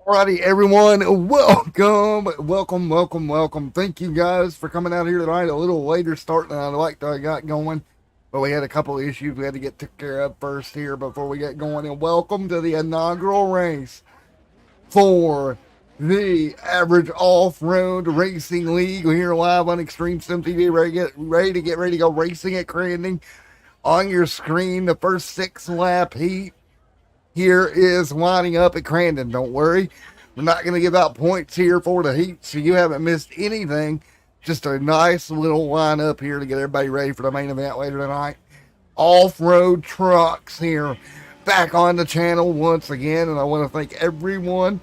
Alrighty, everyone, welcome. Thank you guys for coming out here tonight. A little later start than I like that I got going, but we had a couple of issues we had to get took care of first here before we get going. And welcome to the inaugural race for the Average Off-Road Racing League. We're here live on Extreme Sim TV, ready to go racing at Crandon. On your screen, the first 6-lap heat here is lining up at Crandon. Don't worry, we're not going to give out points here for the heat, so you haven't missed anything. Just a nice little lineup here to get everybody ready for the main event later tonight. Off-road trucks here back on the channel once again, and I want to thank everyone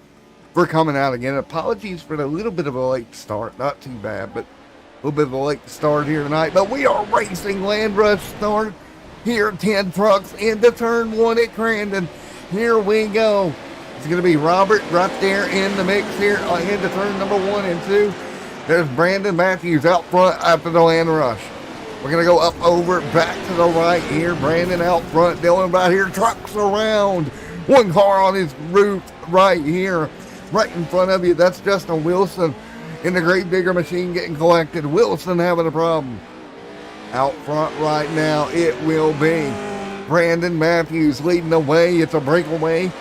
for coming out again. Apologies for the little bit of a late start, not too bad, but a little bit of a late start here tonight. But we are racing land rush start here, 10 trucks into turn 1 at Crandon. Here we go. It's going to be Robert right there in the mix here into turn number 1 and 2. There's Brandon Matthews out front after the land rush. We're going to go up over back to the right here. Brandon out front. Dylan right here. Trucks around. One car on his roof right here. Right in front of you. That's Justin Wilson in the Great Digger machine getting collected. Wilson having a problem. Out front right now it will be Brandon Matthews leading the way. It's a breakaway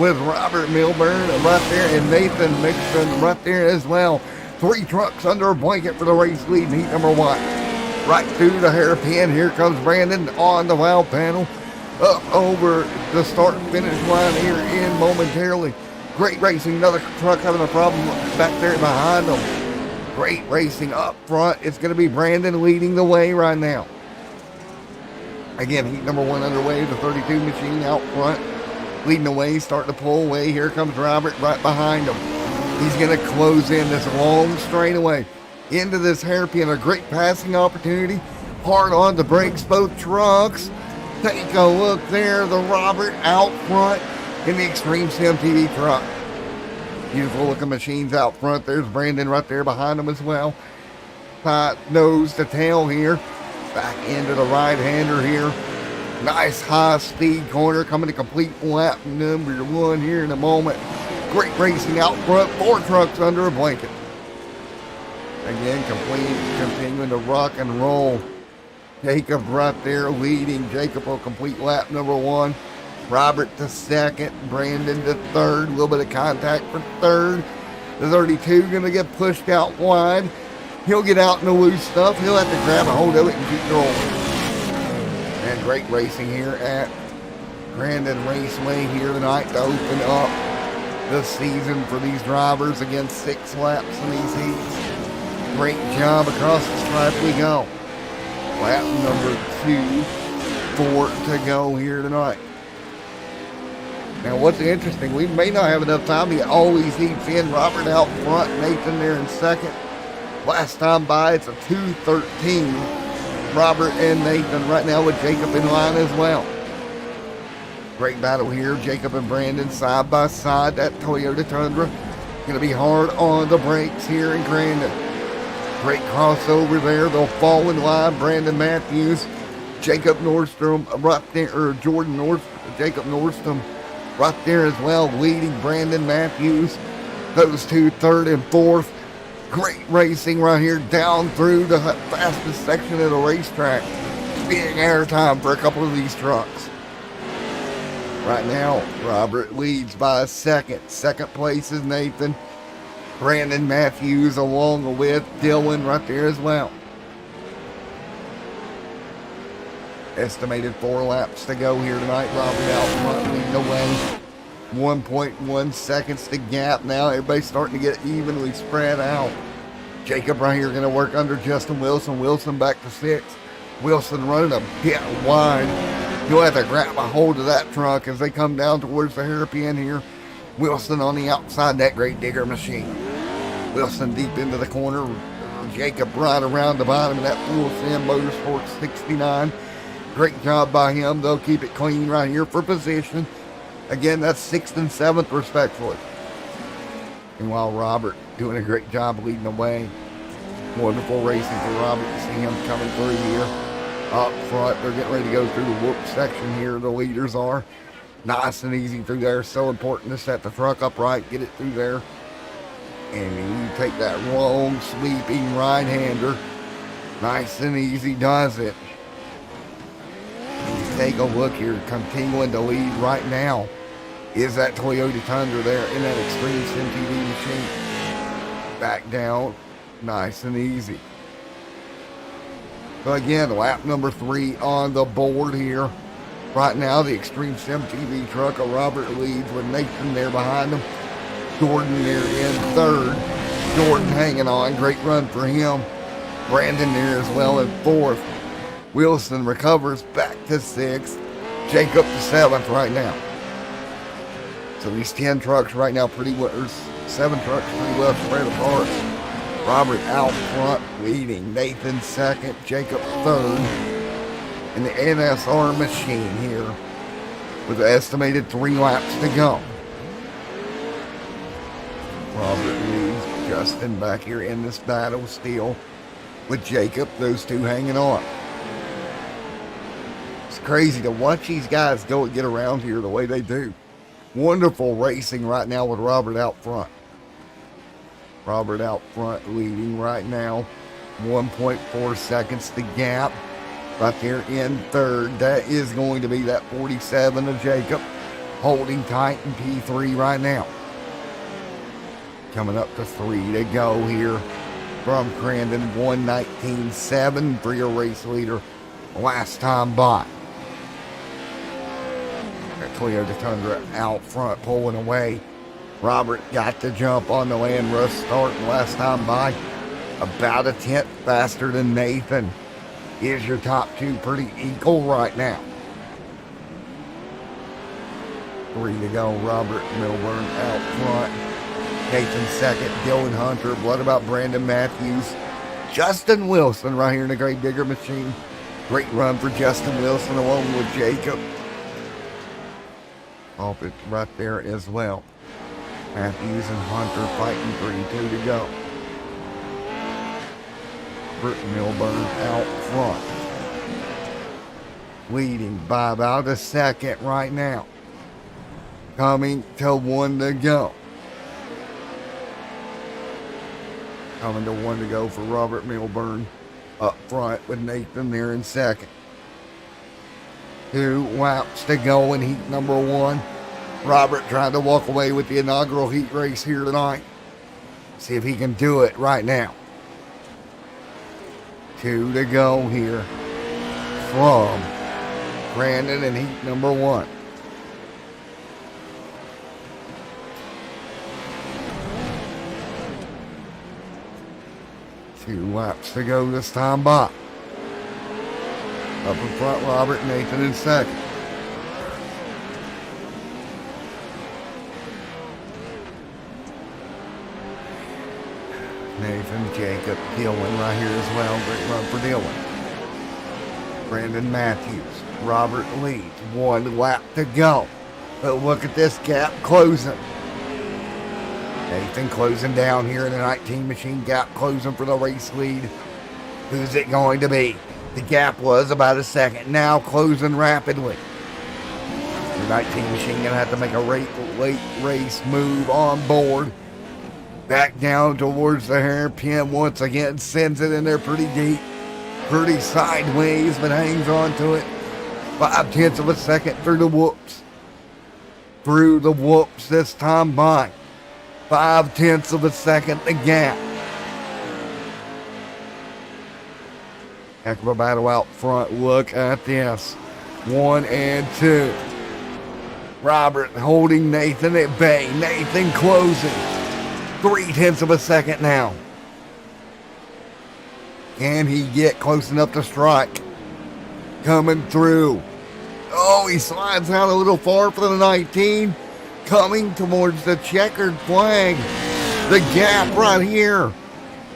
with Robert Milburn right there and Nathan Mixon right there as well. 3 trucks under a blanket for the race lead in heat number 1. Right through the hairpin. Here comes Brandon on the valve panel. Up over the start and finish line here in momentarily. Great racing. Another truck having a problem back there behind them. Great racing up front. It's going to be Brandon leading the way right now. Again, heat number 1 underway. The 32 machine out front, leading the way, starting to pull away. Here comes Robert right behind him. He's going to close in this long straightaway into this hairpin. A great passing opportunity. Hard on the brakes, both trucks. Take a look there. The Robert out front in the Extreme Sim TV truck. Beautiful looking machines out front. There's Brandon right there behind him as well. Nose to tail here. Back into the right-hander here. Nice high-speed corner coming to complete lap number 1 here in a moment. Great racing out front. 4 trucks under a blanket. Again, continuing to rock and roll. Jacob right there leading. Jacob will complete lap number 1. Robert to 2nd. Brandon to 3rd. A little bit of contact for 3rd. The 32 going to get pushed out wide. He'll get out in the loose stuff. He'll have to grab a hold of it and keep rolling. And great racing here at Crandon Raceway here tonight to open up the season for these drivers. Again, 6 laps in these heats. Great job across the stripe we go. Lap number 2, 4 to go here tonight. Now, what's interesting, we may not have enough time to get all these heats in. Robert out front, Nathan there in 2nd. Last time by, it's a 2:13. Robert and Nathan right now with Jacob in line as well. Great battle here. Jacob and Brandon side by side. That Toyota Tundra going to be hard on the brakes here in Crandon. Great crossover there. They'll fall in line. Brandon Matthews, Jacob Nordstrom right there, or Jacob Nordstrom right there as well, leading Brandon Matthews. Those two 3rd and 4th. Great racing right here down through the fastest section of the racetrack. Being airtime for a couple of these trucks. Right now, Robert leads by a 2nd. 2nd place is Nathan. Brandon Matthews along with Dylan right there as well. Estimated 4 laps to go here tonight. Robert out front leading the way. 1.1 seconds to gap now. Everybody's starting to get evenly spread out. Jacob right here going to work under Justin Wilson. Wilson back to 6th. Wilson running a bit wide. You'll have to grab a hold of that truck as they come down towards the hairpin here. Wilson on the outside, that Great Digger machine. Wilson deep into the corner. Jacob right around the bottom of that Full Sim Motorsports 69. Great job by him. They'll keep it clean right here for position. Again, that's 6th and 7th respectfully. And while Robert doing a great job leading the way. Wonderful racing for Robert to see him coming through here. Up front, they're getting ready to go through the whoop section here. The leaders are. Nice and easy through there. So important to set the truck up right, get it through there. And you take that long, sweeping right-hander. Nice and easy does it. Take a look here, continuing to lead right now is that Toyota Tundra there in that Extreme MTV machine. Back down, nice and easy. So again, lap number 3 on the board here. Right now, the Extreme Sim TV truck of Robert leads with Nathan there behind him. Jordan there in third. Jordan hanging on, great run for him. Brandon there as well in fourth. Wilson recovers back to 6th. Jacob to 7th right now. So these 10 trucks right now pretty well, or 7 trucks pretty well spread apart. Robert out front leading. Nathan second, Jacob third. And the NSR machine here with an estimated 3 laps to go. Robert leads. Justin back here in this battle still with Jacob, those two hanging on. It's crazy to watch these guys go and get around here the way they do. Wonderful racing right now with Robert out front. Robert out front leading right now. 1.4 seconds the gap. Right there in third. That is going to be that 47 of Jacob. Holding tight in P3 right now. Coming up to 3 to go here from Crandon. 1:19.7 for your race leader last time by. That Toyota Tundra out front pulling away. Robert got the jump on the Land Rust starting last time by. About a 10th faster than Nathan. Is your top 2 pretty equal right now. 3 to go. Robert Milburn out front. Nathan second. Dylan Hunter. What about Brandon Matthews? Justin Wilson right here in the Great Digger machine. Great run for Justin Wilson along with Jacob. Off it right there as well. Matthews and Hunter fighting 3-2 to go. Britt Milburn out front. Leading by about a second right now. Coming to 1 to go. Coming to 1 to go for Robert Milburn up front with Nathan there in second. 2 laps to go in heat number 1. Robert trying to walk away with the inaugural heat race here tonight. See if he can do it right now. 2 to go here from Crandon in heat number 1. Two laps to go this time by. Up in front, Robert, Nathan in second. Nathan, Jacob, Dylan right here as well. Great run for Dylan. Brandon Matthews, Robert leads. 1 lap to go. But look at this gap closing. Nathan closing down here in the 19 machine. Gap closing for the race lead. Who's it going to be? The gap was about a second. Now closing rapidly. The 19 machine going to have to make a late race move on board. Back down towards the hairpin once again. Sends it in there pretty deep. Pretty sideways, but hangs on to it. 0.5 of a second through the whoops. Through the whoops this time by. 0.5 of a second the gap. Heck of a battle out front. Look at this. 1 and 2. Robert holding Nathan at bay. Nathan closing. 0.3 of a second now. Can he get close enough to strike? Coming through. Oh, he slides out a little far for the 19. Coming towards the checkered flag. The gap right here.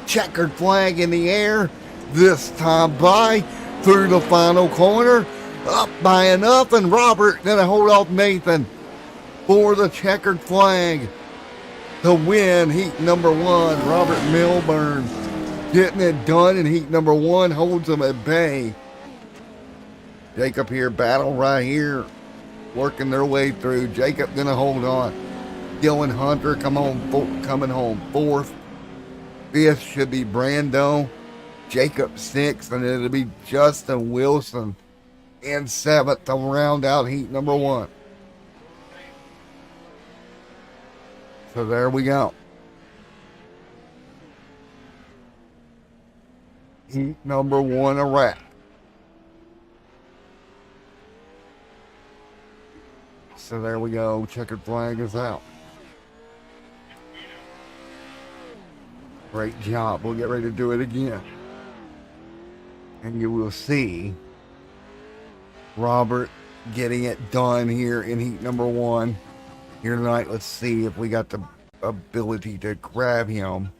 Checkered flag in the air. This time by. Through the final corner. Up by enough. And Robert going to hold off Nathan for the checkered flag. To win heat number 1. Robert Milburn getting it done in heat number 1. Holds him at bay. Jacob here, battle right here working their way through. Jacob gonna hold on. Dylan Hunter coming home fourth. Fifth should be Brando. Jacob sixth, and it'll be Justin Wilson in seventh to round out heat number one. So there we go. Heat number one a wrap. So there we go. Checkered flag is out. Great job. We'll get ready to do it again. And you will see Robert getting it done here in heat number one here tonight. Let's see if we got the ability to grab him.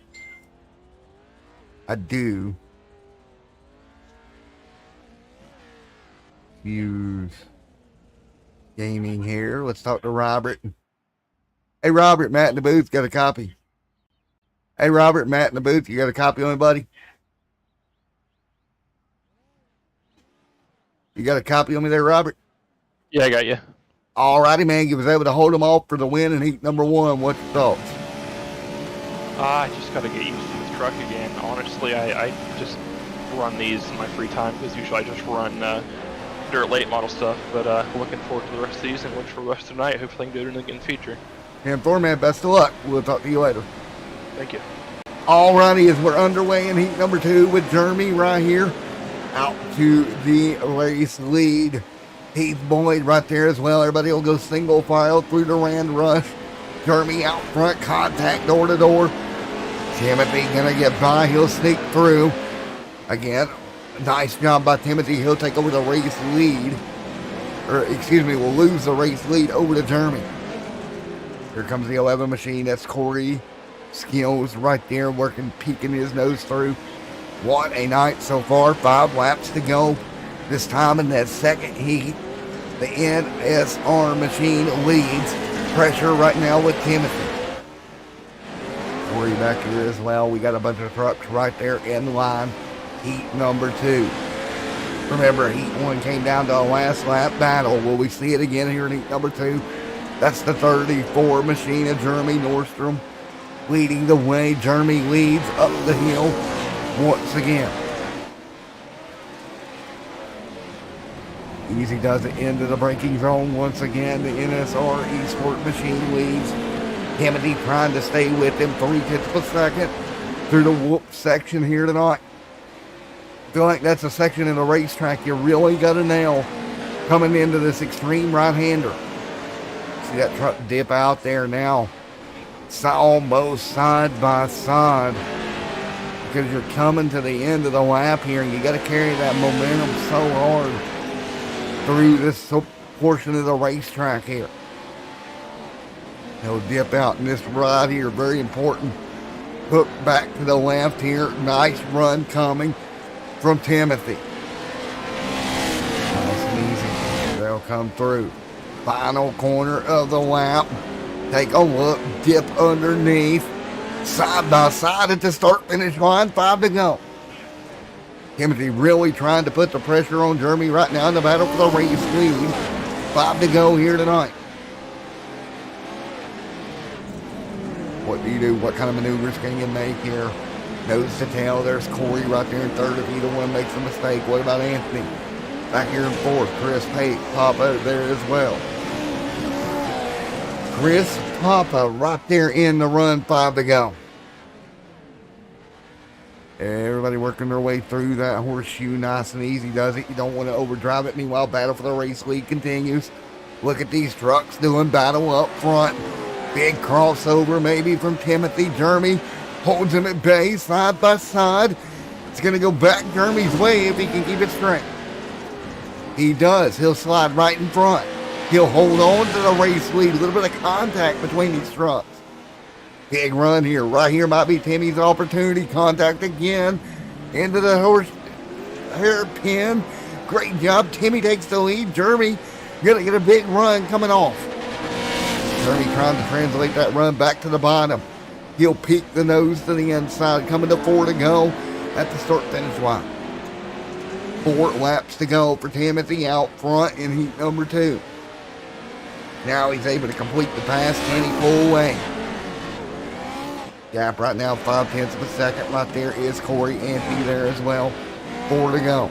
I do. Use gaming here. Let's talk to Robert. Hey, Robert, Matt in the booth, got a copy. Hey, Robert, Matt in the booth, you got a copy on me, buddy? You got a copy on me there, Robert? Yeah, I got you. All righty, man. You was able to hold them off for the win in heat number one. What's your thoughts? I just got to get used to the truck again. Honestly, I just run these in my free time because usually I just run dirt late model stuff. But looking forward to the rest of these and look for the rest of the night. Hopefully I can do it in the future. And for man, best of luck. We'll talk to you later. Thank you. All righty, as we're underway in heat number two with Jeremy right here out to the race lead. Heath Boyd right there as well. Everybody will go single file through the Rand Rush. Jeremy out front, contact door to door. Timothy gonna get by. He'll sneak through. Again, nice job by Timothy. He'll take over the race lead. Or, excuse me, will lose the race lead over to Jeremy. Here comes the 11 machine. That's Corey Skills right there working, peeking his nose through. What a night so far. 5 laps to go. This time in that second heat, the NSR machine leads. Pressure right now with Timothy. Corey back here as well. We got a bunch of trucks right there in line. Heat number 2. Remember, heat 1 came down to a last lap battle. Will we see it again here in heat number 2? That's the 34 machine of Jeremy Nordstrom leading the way. Jeremy leads up the hill once again. Easy does it into the braking zone once again. The NSR Esport machine leads. Timothy trying to stay with him. 3/10 of a second through the whoop section here tonight. I feel like that's a section in the racetrack you really got to nail coming into this extreme right-hander. See that truck dip out there now. It's almost side by side because you're coming to the end of the lap here and you got to carry that momentum so hard through this portion of the racetrack here. He'll dip out in this ride here, very important. Hook back to the left here. Nice run coming from Timothy. Nice and easy. They'll come through. Final corner of the lap. Take a look. Dip underneath. Side by side at the start finish line. 5 to go. Timothy really trying to put the pressure on Jeremy right now in the battle for the race lead. 5 to go here tonight. What do you do? What kind of maneuvers can you make here? Nose to tail. There's Corey right there in third if either one makes a mistake. What about Anthony? Back here in fourth. Chris Pate, Papa there as well. Chris Papa right there in the run. 5 to go. Everybody working their way through that horseshoe nice and easy does it. You don't want to overdrive it. Meanwhile, battle for the race lead continues. Look at these trucks doing battle up front. Big crossover maybe from Timothy. Jeremy holds him at bay side by side. It's going to go back Jeremy's way if he can keep it straight. He does. He'll slide right in front. He'll hold on to the race lead. A little bit of contact between these trucks. Big run here. Right here might be Timmy's opportunity. Contact again into the hairpin. Great job. Timmy takes the lead. Jeremy gonna get a big run coming off. Jeremy trying to translate that run back to the bottom. He'll peek the nose to the inside. Coming to 4 to go at the start finish line. 4 laps to go for Timothy out front in heat number 2. Now he's able to complete the pass. Can he pull away? Gap right now, 0.5 of a second. Right there is Corey Anthony there as well. 4 to go.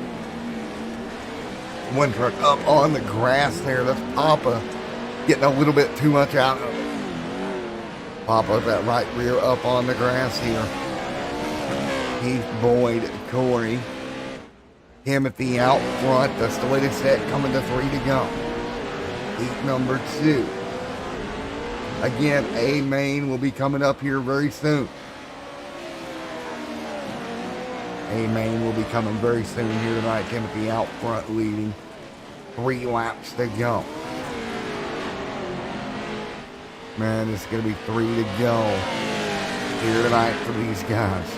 One truck up on the grass there. That's Papa getting a little bit too much out of it. Papa, that right rear up on the grass here. Heath, Boyd, Corey, Timothy out front. That's the way they set, coming to 3 to go. Heat number 2. Again, A main will be coming up here very soon. A main will be coming very soon here tonight. Timothy out front leading. 3 laps to go. Man, it's going to be 3 to go here tonight for these guys.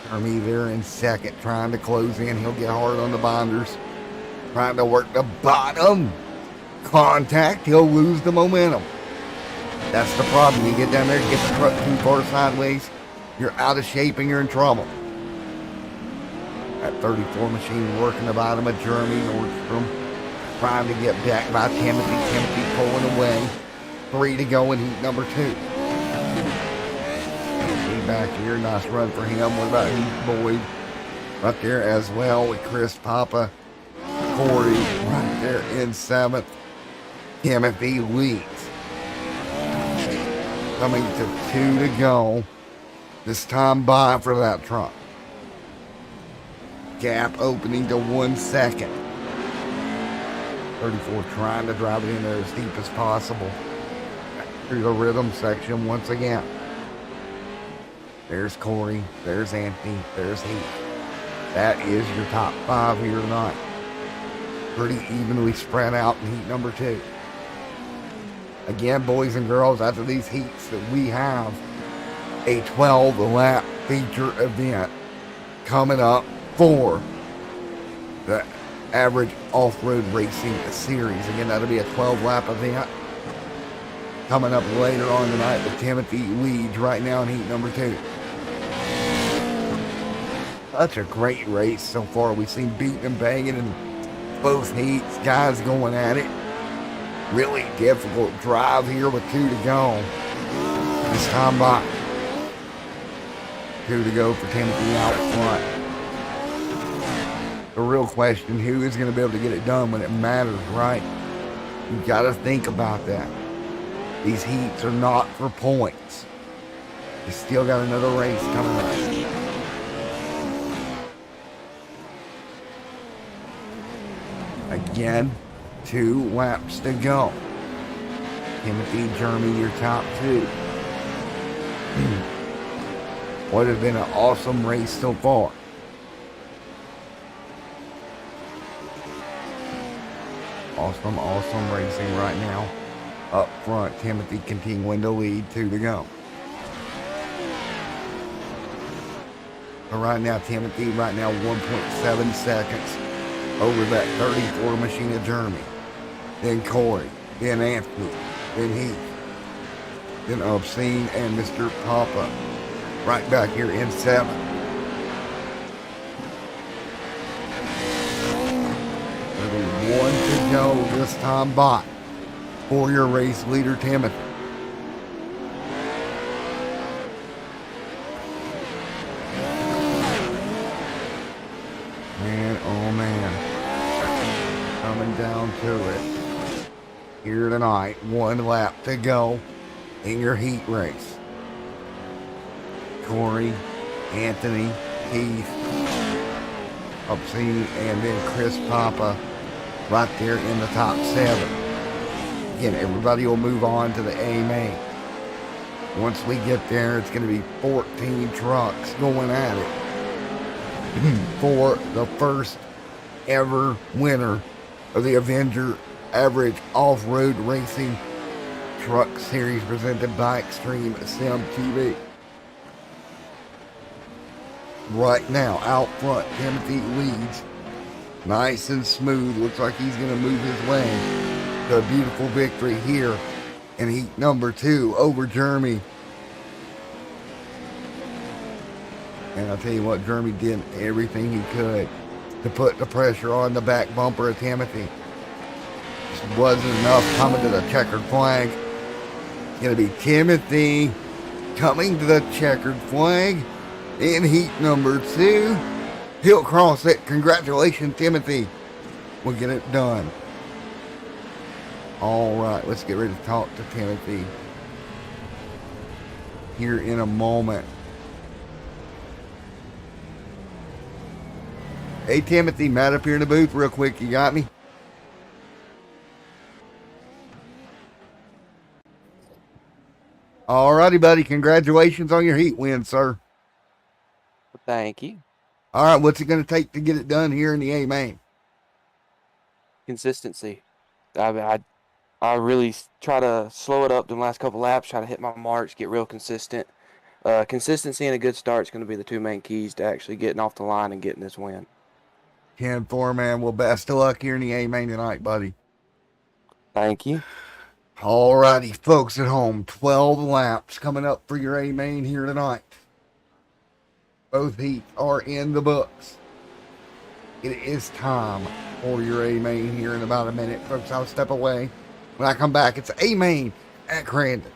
Jeremy there in second, trying to close in. He'll get hard on the binders. Trying to work the bottom. Contact, he'll lose the momentum. That's the problem. You get down there, get the truck too far sideways, you're out of shape and you're in trouble. That 34 machine working the bottom of Jeremy Nordstrom. Trying to get back by Timothy. Timothy pulling away. 3 to go in heat number 2. See back here, nice run for him. What about Heath Boyd? Right there as well with Chris Papa. Corey right there in 7th. Timothy leads. Coming to 2 to go. This time by for that truck. Gap opening to 1 second. 34 trying to drive it in there as deep as possible. Through the rhythm section once again. There's Corey. There's Anthony. There's Heath. That is your top 5 here tonight. Pretty evenly spread out in heat number 2. Again, boys and girls, after these heats that we have a 12-lap feature event coming up for the average off-road racing series. Again, that'll be a 12-lap event coming up later on tonight. But Timothy leads right now in heat number 2. Such a great race so far. We've seen beating and banging in both heats, guys going at it. Really difficult drive here with 2 to go. This time by 2 to go for Timothy out front. The real question, who is going to be able to get it done when it matters, right? You got to think about that. These heats are not for points. You still got another race coming up. Again, 2 laps to go. Timothy, Jeremy, your top 2. What has been an awesome race so far. Awesome racing right now. Up front, Timothy continuing to lead, 2 to go. So right now, Timothy, 1.7 seconds over that 34 machine of Jeremy. Then Corey, then Anthony, then Heath, then Obscene and Mr. Papa. Right back here in 7th. There's 1 to go this time by for your race leader, Timothy. Man, oh man. Coming down to it here tonight. 1 lap to go in your heat race. Corey, Anthony, Heath, Obscene, and then Chris Papa right there in the top 7. Again, everybody will move on to the A main. Once we get there, it's going to be 14 trucks going at it for the first ever winner of the Avenger Average Off-Road Racing Truck Series presented by Extreme Sim TV. Right now, out front, Timothy leads. Nice and smooth. Looks like he's going to move his way to a beautiful victory here in heat number 2 over Jeremy. And I'll tell you what, Jeremy did everything he could to put the pressure on the back bumper of Timothy. wasn't enough coming to the checkered flag. Going to be Timothy coming to the checkered flag in heat number 2. He'll cross it. Congratulations, Timothy. We'll get it done. All right, let's get ready to talk to Timothy here in a moment. Hey, Timothy, Matt up here in the booth real quick. You got me? All righty, buddy. Congratulations on your heat win, sir. Thank you. All right, what's it going to take to get it done here in the A main? Consistency. I really try to slow it up the last couple laps, try to hit my marks, get real consistent. Consistency and a good start is going to be the two main keys to actually getting off the line and getting this win. 10-4, man. Well, best of luck here in the A main tonight, buddy. Thank you. All righty, folks at home. 12 laps coming up for your A main here tonight. Both heats are in the books. It is time for your A main here in about a minute, folks. I'll step away. When I come back, it's A main at Crandon.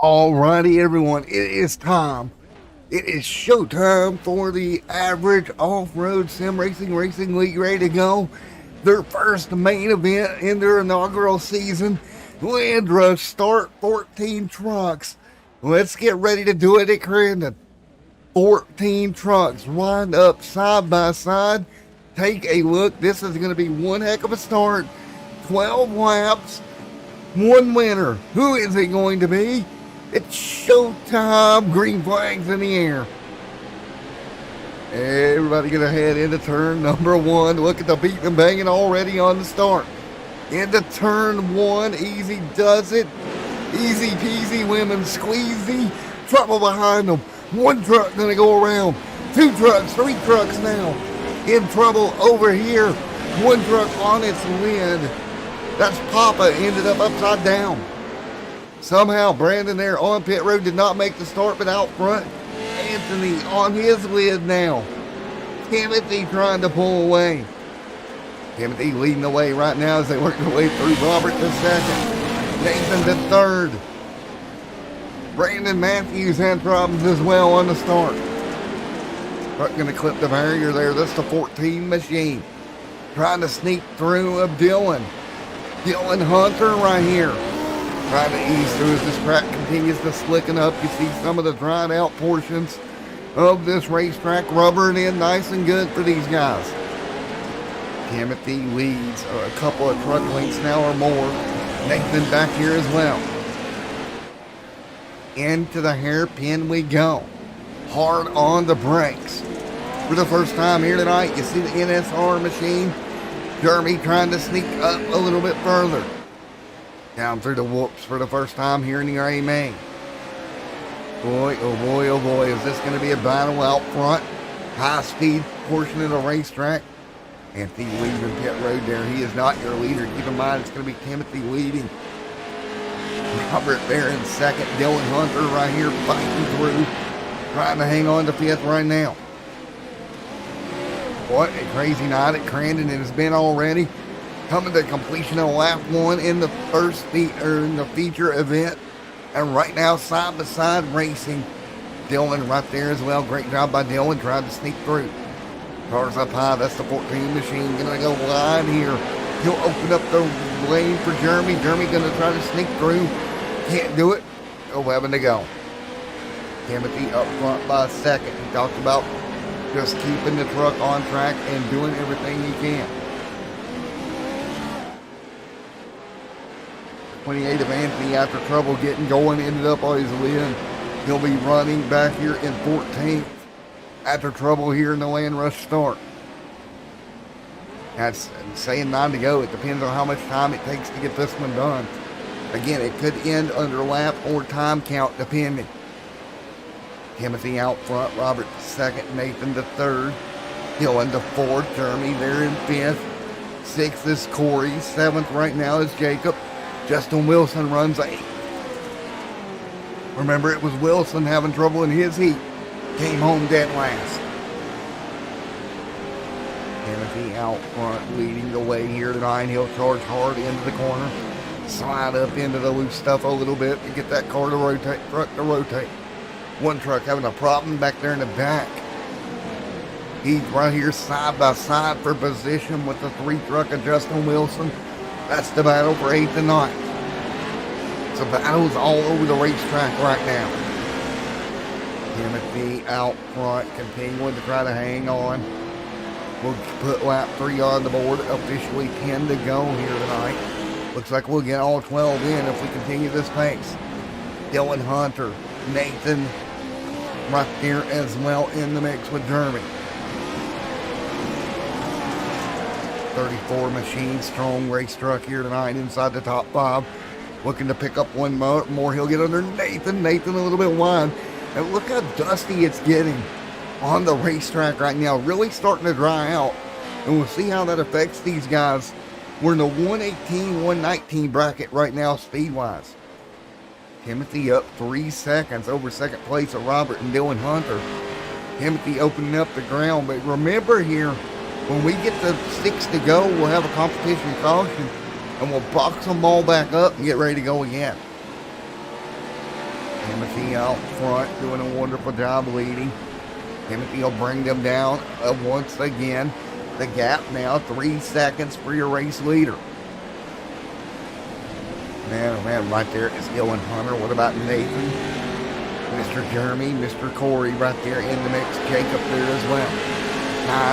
Alrighty, everyone, it is time. It is showtime for the Average Off-Road Sim Racing League ready to go. Their first main event in their inaugural season. Land Rush start 14 trucks. Let's get ready to do it at Crandon. 14 trucks lined up side by side. Take a look. This is going to be one heck of a start. 12 laps, one winner. Who is it going to be? It's showtime. Green flags in the air. Everybody gonna head into turn number 1. Look at the beating and banging already on the start. Into turn 1. Easy does it. Easy peasy lemon squeezy. Trouble behind them. One truck gonna go around. 2 trucks, 3 trucks now. In trouble over here. One truck on its lid. That's Papa ended up upside down. Somehow Brandon there on pit road did not make the start, but out front, Anthony on his lid now. Timothy trying to pull away. Timothy leading the way right now as they work their way through. Robert to second. Nathan to third. Brandon Matthews had problems as well on the start. Truck going to clip the barrier there. That's the 14 machine. Trying to sneak through of Dylan. Dylan Hunter right here. Trying to ease through as this track continues to slicken up. You see some of the dried out portions of this racetrack rubbering in nice and good for these guys. Timothy leads a couple of truck lengths now or more. Nathan back here as well. Into the hairpin we go. Hard on the brakes. For the first time here tonight, you see the NSR machine. Jeremy trying to sneak up a little bit further. Down through the whoops for the first time here in the A main. Boy, oh boy, oh boy, is this going to be a battle out front? High speed portion of the racetrack. Anthony leading pit road there. He is not your leader. Keep in mind, it's going to be Timothy leading. Robert there in second. Dylan Hunter right here fighting through. Trying to hang on to fifth right now. What a crazy night at Crandon it has been already. Coming to completion of lap one in the first in the feature event. And right now, side by side racing. Dylan right there as well. Great job by Dylan. Trying to sneak through. Cars up high. That's the 14 machine. Gonna go wide here. He'll open up the lane for Jeremy. Jeremy gonna try to sneak through. Can't do it. 11 to go. Timothy up front by a second. He talked about just keeping the truck on track and doing everything he can. 28 of Anthony, after trouble getting going, ended up on his win. He'll be running back here in 14th after trouble here in the land rush start. That's saying 9 to go. It depends on how much time it takes to get this one done. Again, it could end under lap or time count depending. Timothy out front, Robert second, Nathan the third, Dylan the fourth, Jeremy there in fifth, sixth is Corey, seventh right now is Jacob. Justin Wilson runs eighth. Remember, it was Wilson having trouble in his heat. Came home dead last. Timothy out front, leading the way here tonight. He'll charge hard into the corner, slide up into the loose stuff a little bit to get that car to rotate, truck to rotate. One truck having a problem back there in the back. He's right here side by side for position with the 3 truck of Justin Wilson. That's the battle for 8th and 9th. So battles all over the racetrack right now. Timothy out front, continuing to try to hang on. We'll put lap 3 on the board. Officially 10 to go here tonight. Looks like we'll get all 12 in if we continue this pace. Dylan Hunter, Nathan right there as well in the mix with Jeremy. 34 machine, strong race truck here tonight inside the top 5. Looking to pick up one more. He'll get under Nathan. Nathan a little bit wide. And look how dusty it's getting on the racetrack right now. Really starting to dry out. And we'll see how that affects these guys. We're in the 118, 119 bracket right now speed-wise. Timothy up 3 seconds over second place of Robert and Dylan Hunter. Timothy opening up the ground. But remember here, when we get to 6 to go, we'll have a competition caution. And we'll box them all back up and get ready to go again. Timothy out front doing a wonderful job leading. Timothy will bring them down once again. The gap now 3 seconds for your race leader. Man, oh man, right there is Dylan Hunter. What about Nathan? Mr. Jeremy, Mr. Corey right there in the mix. Jacob there as well.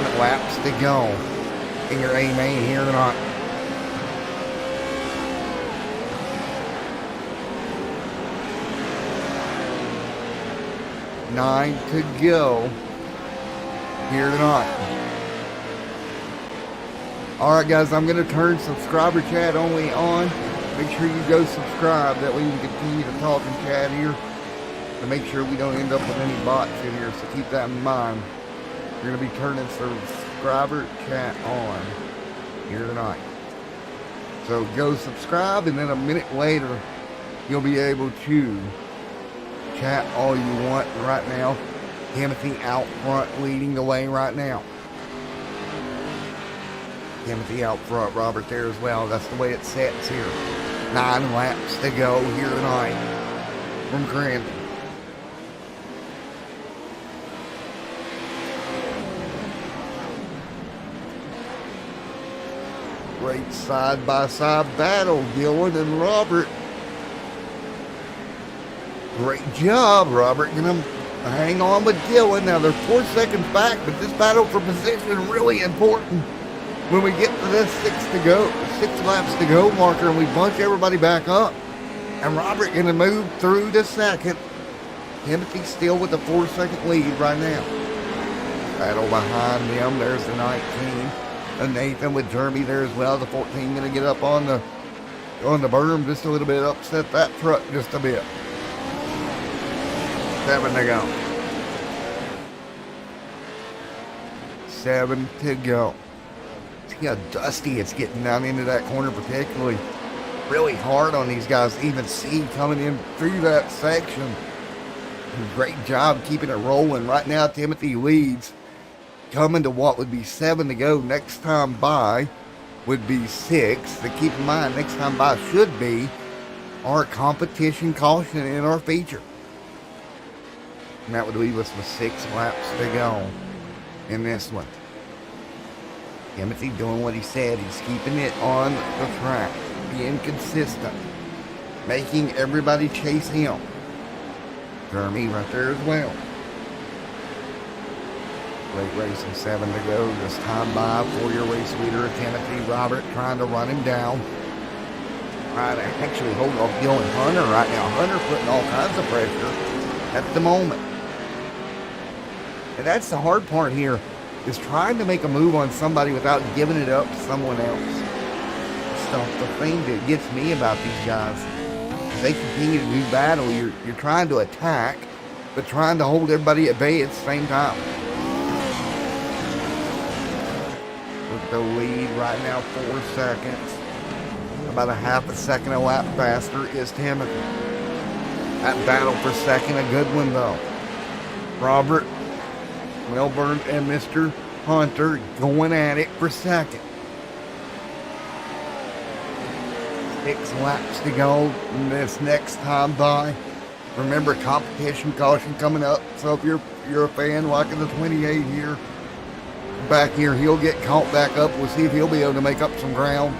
9 laps to go in your A main here tonight. Nine to go here tonight. Alright guys, I'm going to turn subscriber chat only on. Make sure you go subscribe, that way we can continue to talk and chat here. To make sure we don't end up with any bots in here, so keep that in mind. We're going to be turning subscriber chat on here tonight. So go subscribe, and then a minute later, you'll be able to chat all you want right now. Timothy out front leading the way right now. Timothy out front, Robert there as well. That's the way it sets here. 9 laps to go here tonight from Crandon. Great side-by-side battle, Dylan and Robert. Great job, Robert. Gonna hang on with Dylan. Now they're 4 seconds back, but this battle for position is really important. When we get to this 6 laps to go marker and we bunch everybody back up, And Robert going to move through the second. Timothy still with the 4-second lead right now. Battle behind him. There's the 19. And Nathan with Jeremy there as well. The 14 going to get up on the berm just a little bit. Upset that truck just a bit. 7 to go. 7 to go. See how dusty it's getting down into that corner, particularly. Really hard on these guys to even see coming in through that section. Great job keeping it rolling. Right now, Timothy leads, coming to what would be 7 to go. Next time by would be 6. To keep in mind, next time by should be our competition caution in our feature. And that would leave us with 6 laps to go in this one. Timothy doing what he said. He's keeping it on the track, being consistent, making everybody chase him. Jeremy right there as well. Late racing, 7 to go. This time by 4-year race leader Timothy Robert trying to run him down. Trying to actually hold off Dylan Hunter right now. Hunter putting all kinds of pressure at the moment. And that's the hard part here, is trying to make a move on somebody without giving it up to someone else. So the thing that gets me about these guys, they continue to do battle. You're trying to attack, but trying to hold everybody at bay at the same time. With the lead right now, 4 seconds. About a half a second a lap faster is Timothy. That battle for second, a good one though. Robert, Melbourne, and Mr. Hunter going at it for second. 6 laps to go this next time by. Remember, competition caution coming up. So if you're a fan liking the 28 here, back here, he'll get caught back up. We'll see if he'll be able to make up some ground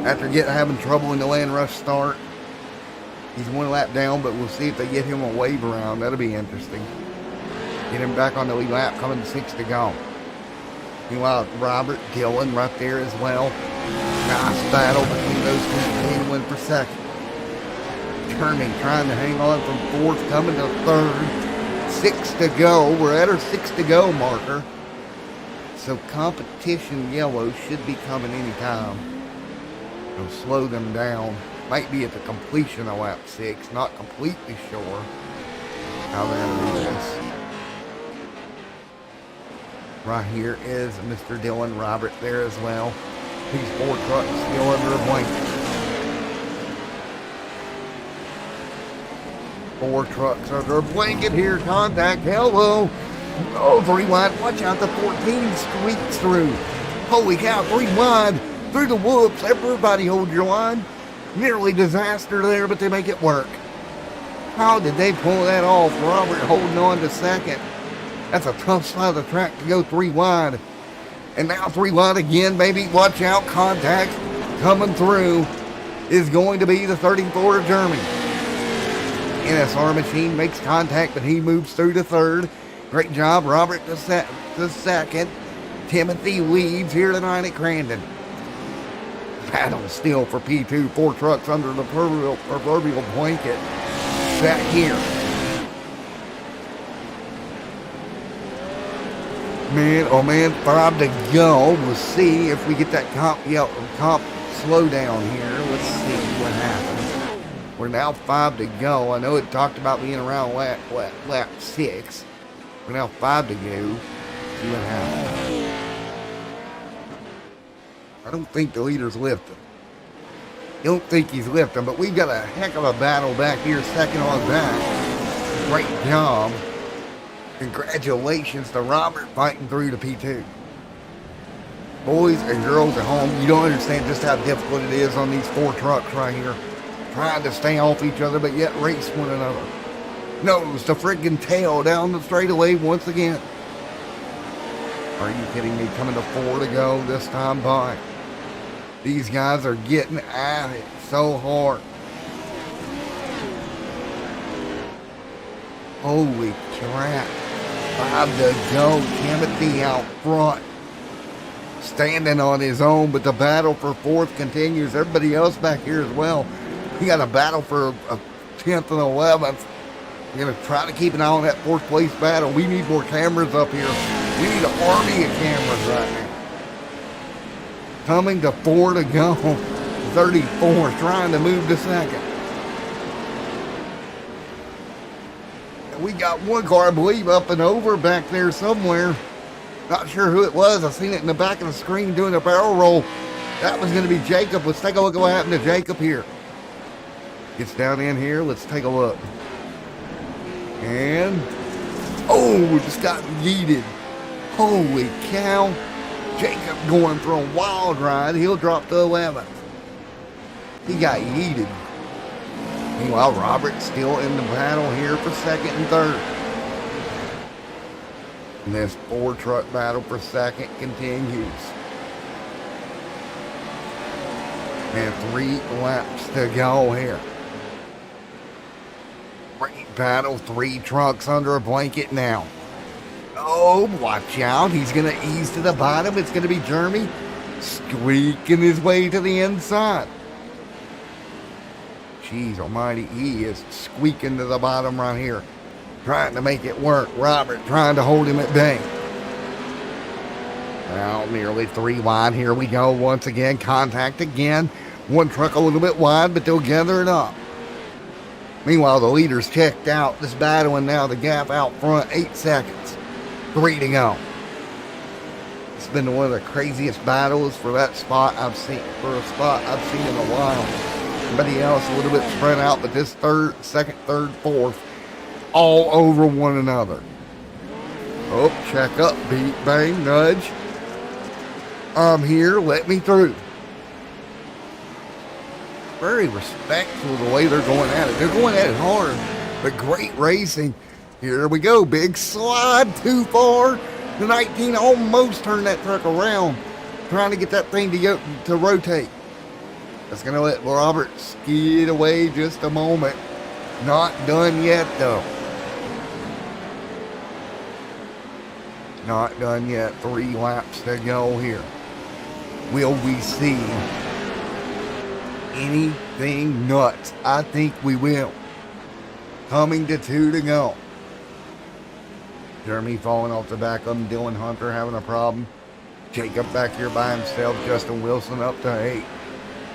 after having trouble in the land rush start. He's 1 lap down, but we'll see if they get him a wave around. That'll be interesting. Get him back on the lead lap, coming to 6 to go. Meanwhile, Robert, Dylan right there as well. Nice battle between those two, continuing for second. Turning, trying to hang on from 4th, coming to 3rd. 6 to go. We're at our 6 to go marker. So competition yellow should be coming anytime. It'll slow them down. Might be at the completion of lap 6. Not completely sure how that'll do this. Right here is Mr. Dylan Robert there as well. These 4 trucks still under a blanket. 4 trucks under a blanket here. Contact. Hello. Oh, 3 wide. Watch out. The 14 squeaks through. Holy cow. 3 wide. Through the whoops. Everybody hold your line. Nearly disaster there, but they make it work. How did they pull that off? Robert holding on to second. That's a tough side of the track to go 3 wide. And now 3 wide again, baby. Watch out. Contact coming through is going to be the 34 of Germany. NSR machine makes contact, but he moves through to 3rd. Great job, Robert, to second. Timothy leads here tonight at Crandon. Battle still for P2. 4 trucks under the proverbial blanket. Back here. Man, oh man, 5 to go. We'll see if we get that comp slowdown here. Let's see what happens. We're now 5 to go. I know it talked about being around lap 6. We're now 5 to go. See what happens. I don't think the leader's lifting. Don't think he's lifting, but we've got a heck of a battle back here, second on back. Great job. Congratulations to Robert fighting through to P2. Boys and girls at home, you don't understand just how difficult it is on these 4 trucks right here. Trying to stay off each other, but yet race one another. Nose to friggin' tail down the straightaway once again. Are you kidding me? Coming to 4 to go this time by. These guys are getting at it so hard. Holy crap. 5 to go. Timothy out front. Standing on his own, but the battle for 4th continues. Everybody else back here as well. We got a battle for a 10th and 11th. We're going to try to keep an eye on that 4th place battle. We need more cameras up here. We need an army of cameras right now. Coming to 4 to go. 34, trying to move to 2nd. We got one car, I believe, up and over back there somewhere. Not sure who it was. I seen it in the back of the screen doing a barrel roll. That was going to be Jacob. Let's take a look at what happened to Jacob here. Gets down in here. Let's take a look. And, oh, just got yeeted. Holy cow. Jacob going for a wild ride. He'll drop to 11th. He got yeeted. Meanwhile, Robert's still in the battle here for 2nd and 3rd. And this 4-truck battle for 2nd continues. And 3 laps to go here. Great battle, 3 trucks under a blanket now. Oh, watch out. He's going to ease to the bottom. It's going to be Jeremy squeaking his way to the inside. Jeez almighty, he is squeaking to the bottom right here. Trying to make it work. Robert trying to hold him at bay. Now, nearly 3 wide. Here we go once again. Contact again. One truck a little bit wide, but they'll gather it up. Meanwhile, the leaders checked out this battle, and now the gap out front, 8 seconds. 3 to go. It's been one of the craziest battles for that spot I've seen, in a while. Everybody else a little bit spread out, but this 3rd, 2nd, 3rd, 4th, all over one another. Oh, check up, beat, bang, nudge. I'm here, let me through. Very respectful the way they're going at it. They're going at it hard, but great racing. Here we go, big slide, too far. The 19 almost turned that truck around, trying to get that thing to rotate. That's going to let Robert skid away just a moment. Not done yet, though. Not done yet. 3 laps to go here. Will we see anything nuts? I think we will. Coming to 2 to go. Jeremy falling off the back of him. Dylan Hunter having a problem. Jacob back here by himself. Justin Wilson up to 8.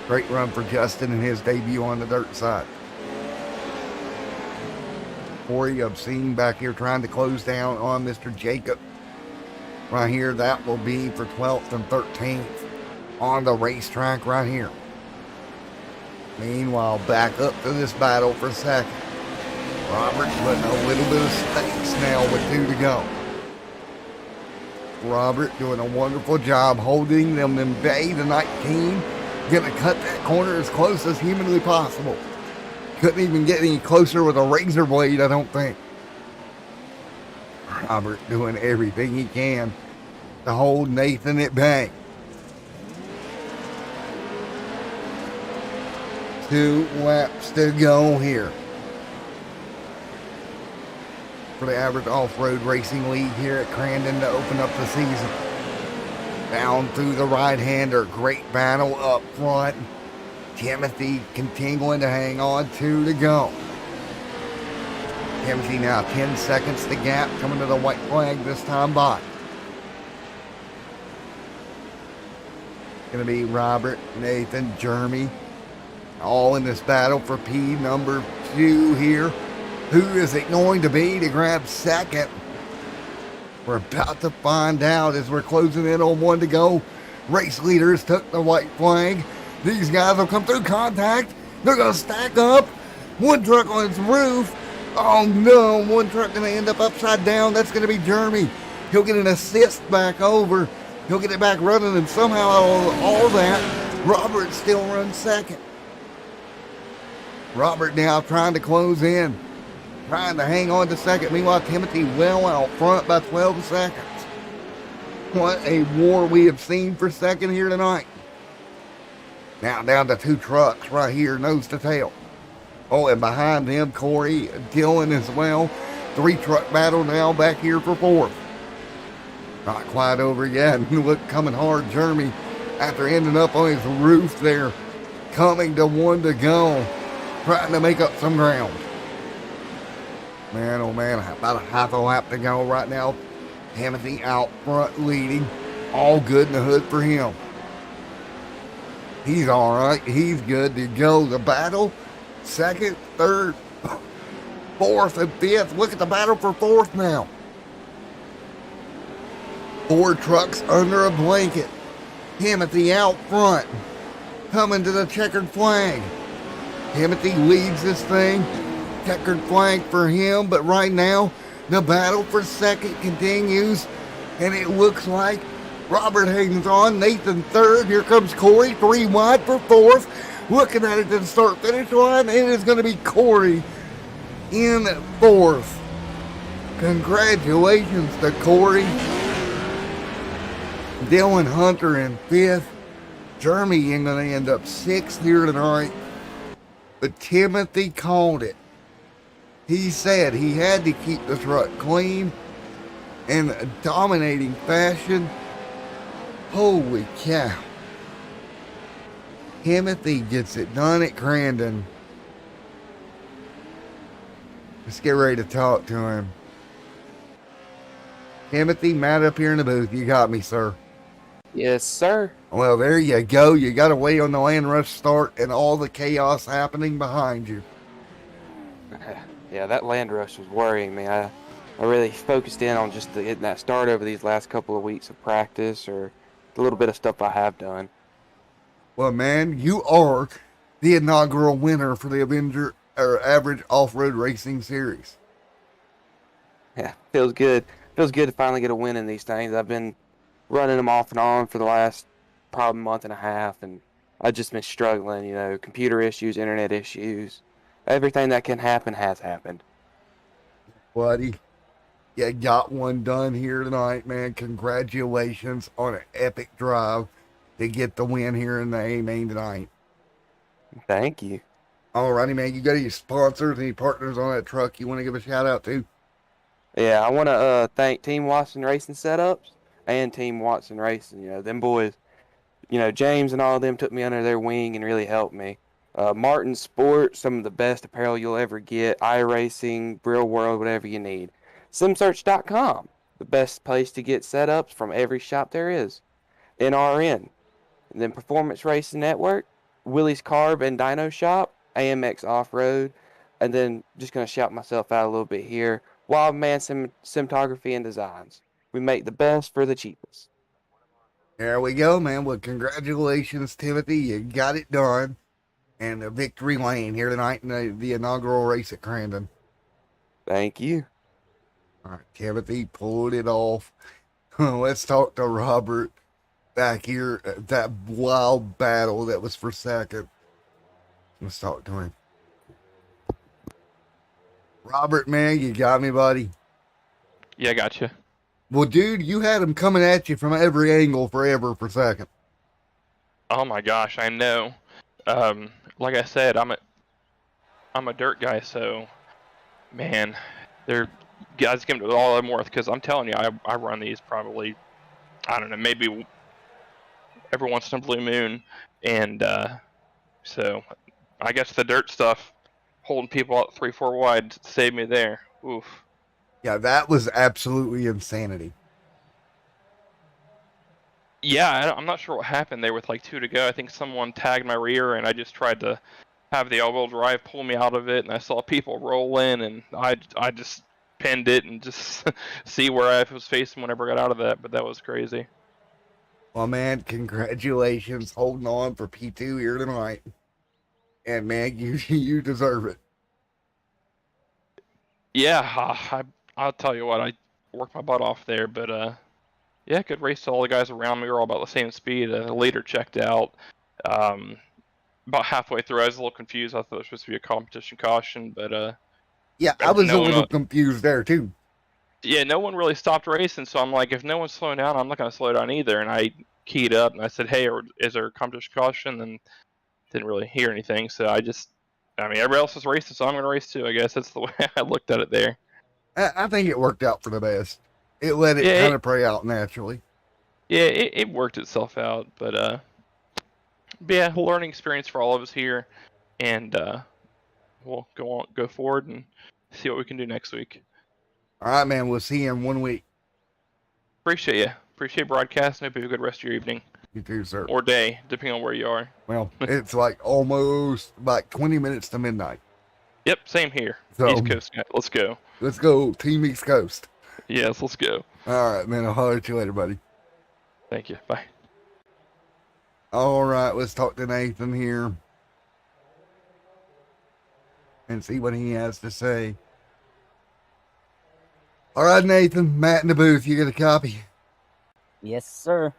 Great run for Justin in his debut on the dirt side. Corey Obscene back here trying to close down on Mr. Jacob. Right here, that will be for 12th and 13th on the racetrack right here. Meanwhile, back up to this battle for 2nd. Robert putting a little bit of space now with 2 to go. Robert doing a wonderful job holding them in bay. The 19 gonna cut that corner as close as humanly possible. Couldn't even get any closer with a razor blade, I don't think. Robert doing everything he can to hold Nathan at bay. 2 laps to go here for the average off-road racing league here at Crandon to open up the season. Down through the right-hander. Great battle up front. Timothy continuing to hang on. 2 to go. Timothy now 10 seconds the gap. Coming to the white flag this time by. Going to be Robert, Nathan, Jeremy. All in this battle for P number 2 here. Who is it going to be to grab 2nd? We're about to find out as we're closing in on 1 to go. Race leaders took the white flag. These guys will come through contact. They're going to stack up. One truck on its roof. Oh no, one truck going to end up upside down. That's going to be Jeremy. He'll get an assist back over. He'll get it back running, and somehow all that, Robert still runs 2nd. Robert now trying to close in. Trying to hang on to 2nd. Meanwhile, Timothy well out front by 12 seconds. What a war we have seen for 2nd here tonight. Now down to 2 trucks right here, nose to tail. Oh, and behind them, Corey, Dylan as well. 3-truck battle now back here for 4th. Not quite over yet. Look, coming hard, Jeremy, after ending up on his roof there. Coming to 1 to go. trying to make up some ground. Man, oh man, about a half a lap to go right now. Timothy out front leading. All good in the hood for him. He's all right. He's good to go. The battle, second, third, fourth, and fifth. Look at the battle for fourth now. 4 trucks under a blanket. Timothy out front, coming to the checkered flag. Timothy leads this thing. Checkered flag for him, but right now, the battle for second continues, and it looks like Robert Hayden's on, Nathan third. Here comes Corey, 3 wide for fourth. Looking at it to the start-finish line, it is going to be Corey in fourth. Congratulations to Corey. Dylan Hunter in fifth. Jeremy is going to end up sixth here tonight. But Timothy called it. He said he had to keep the truck clean in a dominating fashion. Holy cow. Timothy gets it done at Crandon. Let's get ready to talk to him. Timothy, Matt up here in the booth. You got me, sir. Yes, sir. Well, there you go. You got away on the land rush start and all the chaos happening behind you. Yeah, that land rush was worrying me. I really focused in on just getting that start over these last couple of weeks of practice or the little bit of stuff I have done. Well, man, you are the inaugural winner for the Avenger or Average Off-Road Racing Series. Yeah, feels good. Feels good to finally get a win in these things. I've been running them off and on for the last probably month and a half, and I've just been struggling, you know, computer issues, internet issues. Everything that can happen has happened. Buddy, you got one done here tonight, man. Congratulations on an epic drive to get the win here in the A-Main tonight. Thank you. Alrighty, man. You got any sponsors, any partners on that truck you want to give a shout out to? Yeah, I want to thank Team Watson Racing Setups and Team Watson Racing. You know, them boys, you know, James and all of them took me under their wing and really helped me. Martin Sport, some of the best apparel you'll ever get. iRacing, Real World, whatever you need. SimSearch.com, the best place to get setups from every shop there is. NRN. And then Performance Racing Network, Willie's Carb and Dyno Shop, AMX Off-Road. And then just going to shout myself out a little bit here. Wildman Cinematography and Designs. We make the best for the cheapest. There we go, man. Well, congratulations, Timothy. You got it done. And a victory lane here tonight in the inaugural race at Crandon. Thank you. All right, Timothy pulled it off. Let's talk to Robert back here at that wild battle that was for second. Let's talk to him. Robert, man, you got me, buddy. Yeah, I got you. Well, dude, you had him coming at you from every angle forever for second. Oh my gosh, I know. Like I said, I'm a dirt guy, so man, they're guys give it all I'm worth, because I'm telling you, I run these probably, I don't know, maybe every once in a blue moon, and so I guess the dirt stuff, holding people out 3-4 wide, saved me there. Oof. Yeah, that was absolutely insanity. Yeah, I'm not sure what happened there with like 2 to go. I think someone tagged my rear, and I just tried to have the all-wheel drive pull me out of it, and I saw people roll in, and I just pinned it and just see where I was facing whenever I got out of that. But that was crazy. Well, man, congratulations holding on for P2 here tonight. And man, you deserve it. Yeah, I'll tell you what, I worked my butt off there, but yeah, good race to all the guys around me. We were all about the same speed. The leader checked out. About halfway through, I was a little confused. I thought it was supposed to be a competition caution, but yeah, I was a little confused there too. Yeah, no one really stopped racing, so I'm like, if no one's slowing down, I'm not going to slow down either. And I keyed up and I said, hey, is there a competition caution? And didn't really hear anything, so I mean, everybody else is racing, so I'm going to race too, I guess. That's the way I looked at it there. I think it worked out for the best. It let it kind of play out naturally. Yeah, it worked itself out, but yeah, learning experience for all of us here, and we'll go forward and see what we can do next week. All right, man. We'll see you in 1 week. Appreciate you. Appreciate broadcast. Hope you have a good rest of your evening You too, sir. or day, depending on where you are. Well, it's like almost like 20 minutes to midnight. Yep, same here. So, East Coast. Let's go. Let's go, Team East Coast. Yes, let's go. All right, man. I'll holler at you later, buddy. Thank you. Bye. All right, let's talk to Nathan here and see what he has to say. All right, Nathan, Matt in the booth, you get a copy? Yes, sir.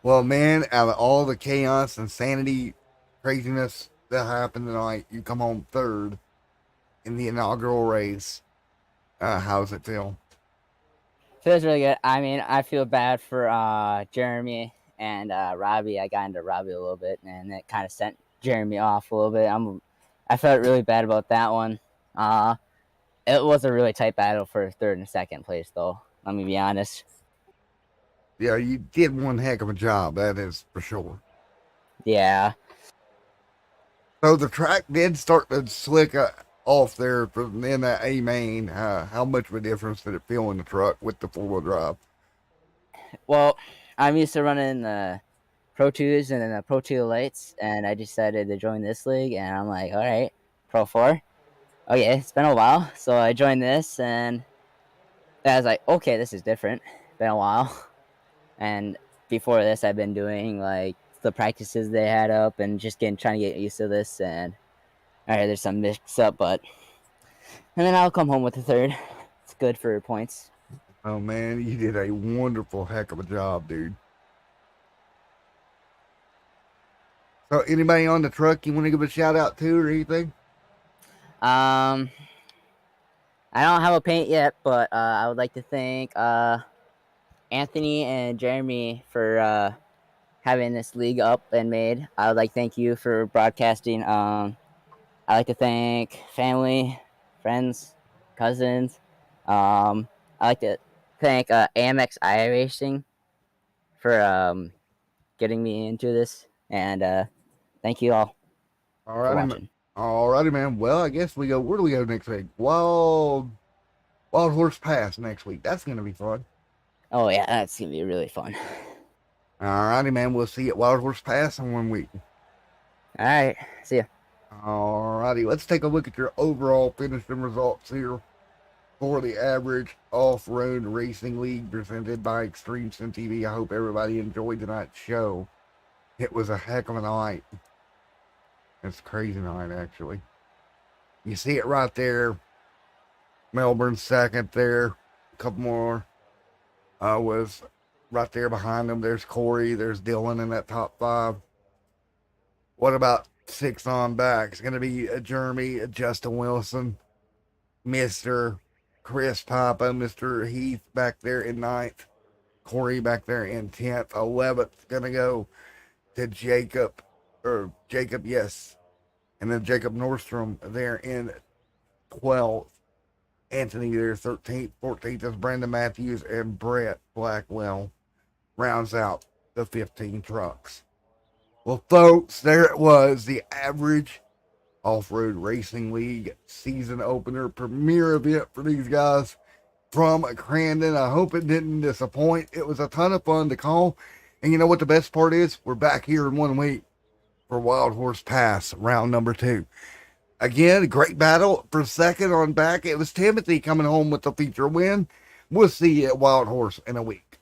Well, man, out of all the chaos, insanity, craziness that happened tonight, you come home third in the inaugural race. How's it feel? Feels really good. I mean, I feel bad for Jeremy and Robbie. I got into Robbie a little bit, and it kind of sent Jeremy off a little bit. I felt really bad about that one. It was a really tight battle for third and second place, though. Let me be honest. Yeah, you did one heck of a job, that is for sure. Yeah. So the track did start to slick off there in that A main. How much of a difference did it feel in the truck with the four-wheel drive? Well, I'm used to running the Pro 2s and then the Pro 2 lights, and I decided to join this league, and I'm like, all right, Pro 4. Okay, it's been a while, so I joined this, and I was like, okay, this is different. Been a while. And before this, I've been doing like the practices they had up and just trying to get used to this. And all right, there's some mix up, and then I'll come home with a third. It's good for points. Oh man, you did a wonderful heck of a job, dude. So anybody on the truck you want to give a shout out to or anything? I don't have a paint yet, but I would like to thank Anthony and Jeremy for having this league up and made. I would like to thank you for broadcasting. I'd like to thank family, friends, cousins. I'd like to thank AMX iRacing for getting me into this, and thank you all for watching. Alrighty, man. Well, I guess we go. Where do we go next week? Wild Horse Pass next week. That's gonna be fun. Oh yeah, that's gonna be really fun. Alrighty, man. We'll see you at Wild Horse Pass in 1 week. All right, see ya. Alrighty, let's take a look at your overall finishing results here for the average off-road racing league presented by Extreme Sim TV. I hope everybody enjoyed tonight's show. It was a heck of a night. It's a crazy night, actually. You see it right there. Melbourne second there. A couple more. Was right there behind them. There's Corey. There's Dylan in that top five. What about 6 on back? It's going to be a Jeremy, a Justin Wilson, Mr. Chris Papa, Mr. Heath back there in 9th. Corey back there in 10th. 11th going to go to Jacob, yes. And then Jacob Nordstrom there in 12th. Anthony there 13th. 14th is Brandon Matthews, and Brett Blackwell rounds out the 15 trucks. Well, folks, there it was, the average off-road racing league season opener premiere event for these guys from Crandon. I hope it didn't disappoint. It was a ton of fun to call. And you know what the best part is? We're back here in 1 week for Wild Horse Pass, round number 2. Again, a great battle for second on back. It was Timothy coming home with the feature win. We'll see you at Wild Horse in a week.